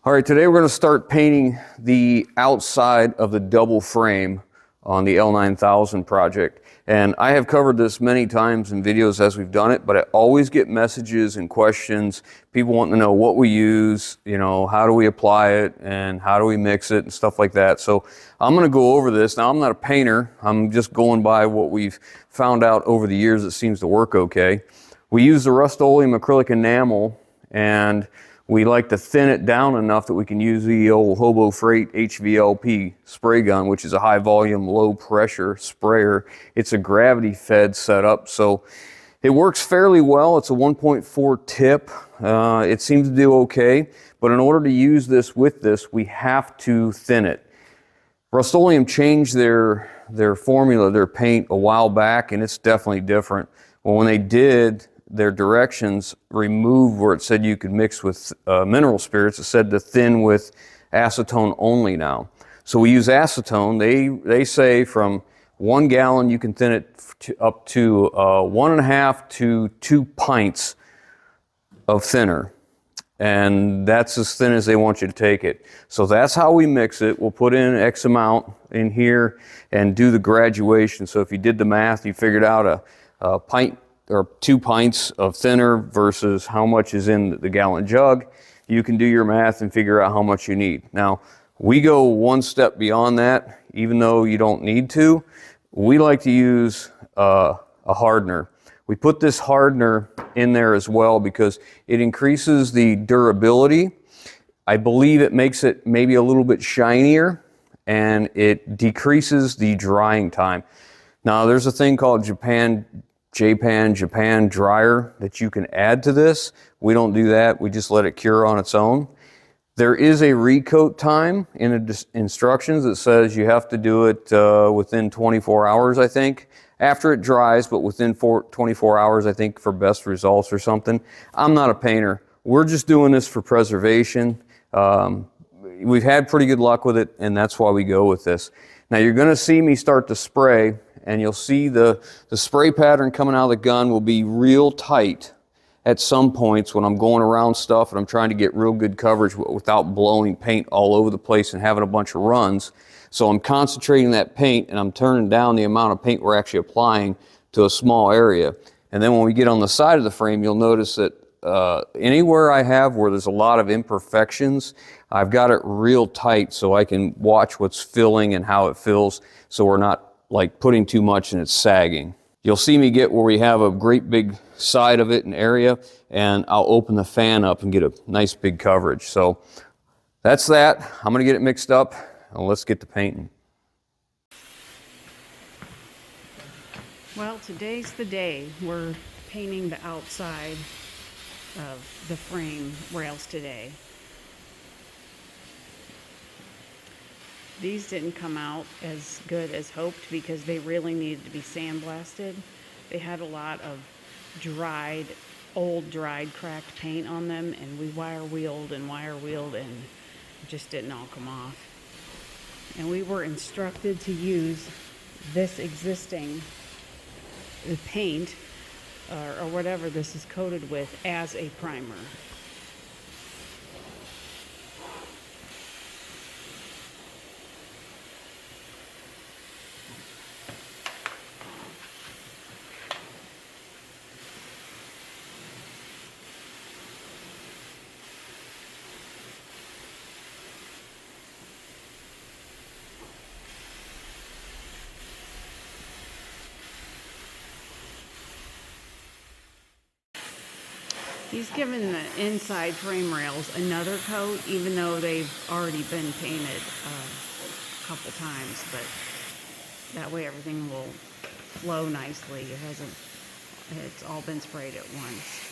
All right, today we're going to start painting the outside of the double frame on the L9000 project. And I have covered this many times in videos as we've done it, but I always get messages and questions, people wanting to know what we use, you know, how do we apply it and how do we mix it and stuff like that. So I'm going to go over this. Now, I'm not a painter. I'm just going by what we've found out over the years that seems to work okay. We use the Rust-Oleum acrylic enamel, and we like to thin it down enough that we can use the old Hobo Freight HVLP spray gun, which is a high volume, low pressure sprayer. It's a gravity fed setup, so it works fairly well. It's a 1.4 tip. It seems to do okay, but in order to use this with this, we have to thin it. Rust-Oleum changed their formula, their paint a while back, and it's definitely different. Well, when they did, their directions removed where it said you could mix with mineral spirits. It said to thin with acetone only now. So we use acetone. They say from 1 gallon you can thin it up to 1.5 to 2 pints of thinner. And that's as thin as they want you to take it. So that's how we mix it. We'll put in X amount in here and do the graduation. So if you did the math, you figured out a pint or 2 pints of thinner versus how much is in the gallon jug. You can do your math and figure out how much you need. Now, we go one step beyond that, even though you don't need to. We like to use a hardener. We put this hardener in there as well because it increases the durability. I believe it makes it maybe a little bit shinier, and it decreases the drying time. Now, there's a thing called Japan dryer that you can add to this. We don't do that. We just let it cure on its own. There is a recoat time in the instructions that says you have to do it within 24 hours, I think, after it dries, but within 24 hours, I think, for best results or something. I'm not a painter. We're just doing this for preservation. We've had pretty good luck with it, and that's why we go with this. Now, you're going to see me start to spray, and you'll see the spray pattern coming out of the gun will be real tight at some points when I'm going around stuff and I'm trying to get real good coverage without blowing paint all over the place and having a bunch of runs. So I'm concentrating that paint, and I'm turning down the amount of paint we're actually applying to a small area. And then when we get on the side of the frame, you'll notice that anywhere I have where there's a lot of imperfections, I've got it real tight so I can watch what's filling and how it fills, so we're not like putting too much and it's sagging. You'll see me get where we have a great big side of it, an area, and I'll open the fan up and get a nice big coverage. So that's that. I'm gonna get it mixed up, and let's get to painting. Well, today's the day. We're painting the outside of the frame rails today. These didn't come out as good as hoped because they really needed to be sandblasted. They had a lot of old dried cracked paint on them, and we wire wheeled and it just didn't all come off. And we were instructed to use this existing paint or whatever this is coated with as a primer. He's given the inside frame rails another coat, even though they've already been painted a couple times, but that way everything will flow nicely. It's all been sprayed at once.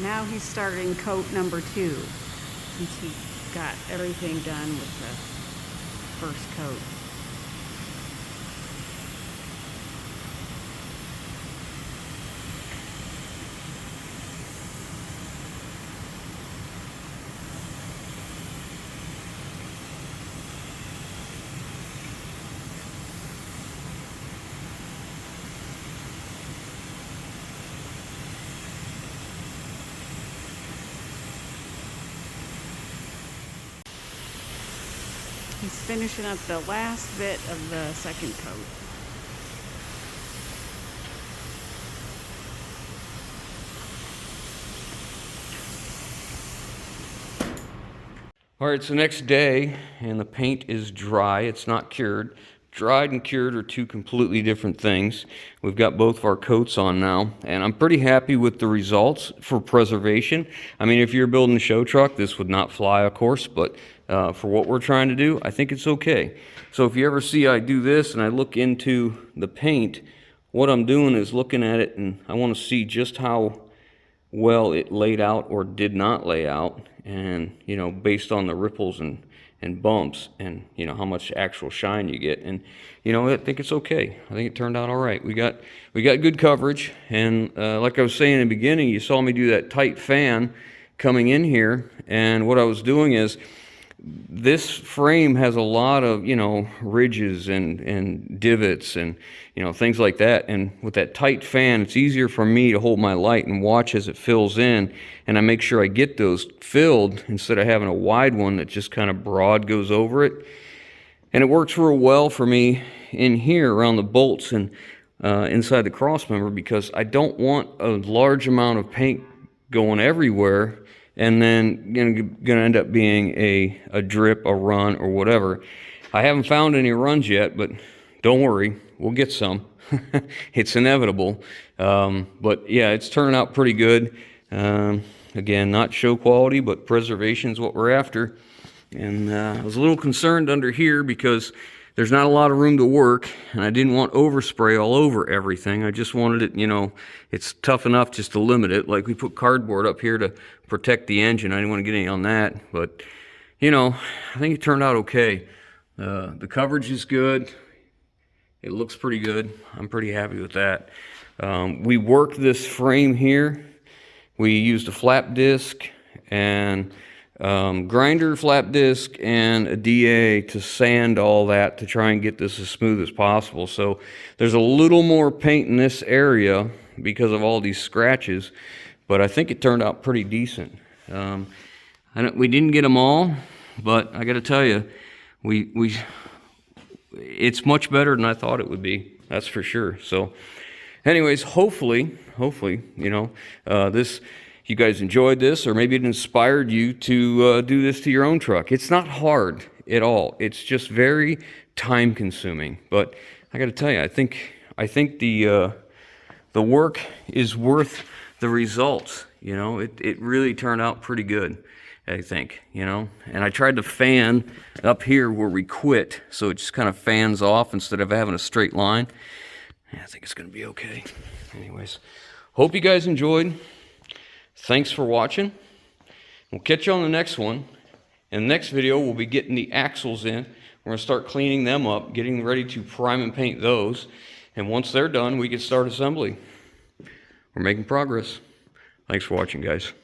Now he's starting coat number 2, since he got everything done with the first coat. He's finishing up the last bit of the second coat. All right, it's the next day, and the paint is dry. It's not cured. Dried and cured are two completely different things. We've got both of our coats on now, and I'm pretty happy with the results for preservation. I mean, if you're building a show truck, this would not fly, of course, but for what we're trying to do, I think it's okay. So if you ever see I do this and I look into the paint, what I'm doing is looking at it, and I want to see just how well it laid out or did not lay out, and you know, based on the ripples and bumps, and you know how much actual shine you get. And you know, I think it's okay. I think it turned out all right. We got good coverage, and like I was saying in the beginning, you saw me do that tight fan coming in here, and what I was doing is, this frame has a lot of, you know, ridges and divots and, you know, things like that. And with that tight fan, it's easier for me to hold my light and watch as it fills in. And I make sure I get those filled instead of having a wide one that just kind of broad goes over it. And it works real well for me in here around the bolts and inside the cross member, because I don't want a large amount of paint going everywhere and then gonna end up being a drip, a run, or whatever. I haven't found any runs yet, but don't worry, we'll get some. It's inevitable. But yeah, it's turning out pretty good. Again, not show quality, but preservation is what we're after. And I was a little concerned under here because there's not a lot of room to work, and I didn't want overspray all over everything. I just wanted it, you know, it's tough enough just to limit it. Like we put cardboard up here to protect the engine. I didn't want to get any on that, but you know, I think it turned out okay. The coverage is good. It looks pretty good. I'm pretty happy with that. We worked this frame here. We used a flap disc and grinder flap disc and a DA to sand all that to try and get this as smooth as possible. So there's a little more paint in this area because of all these scratches, but I think it turned out pretty decent. We didn't get them all, but I got to tell you, it's much better than I thought it would be. That's for sure. So anyways, hopefully, you know, you guys enjoyed this, or maybe it inspired you to do this to your own truck. It's not hard at all. It's just very time consuming. But I got to tell you, I think the work is worth the results. You know, it really turned out pretty good, I think, you know. And I tried to fan up here where we quit, so it just kind of fans off instead of having a straight line. I think it's going to be okay. Anyways, hope you guys enjoyed. Thanks for watching. We'll catch you on the next one. In the next video, we'll be getting the axles in. We're going to start cleaning them up, getting ready to prime and paint those. And once they're done, we can start assembly. We're making progress. Thanks for watching, guys.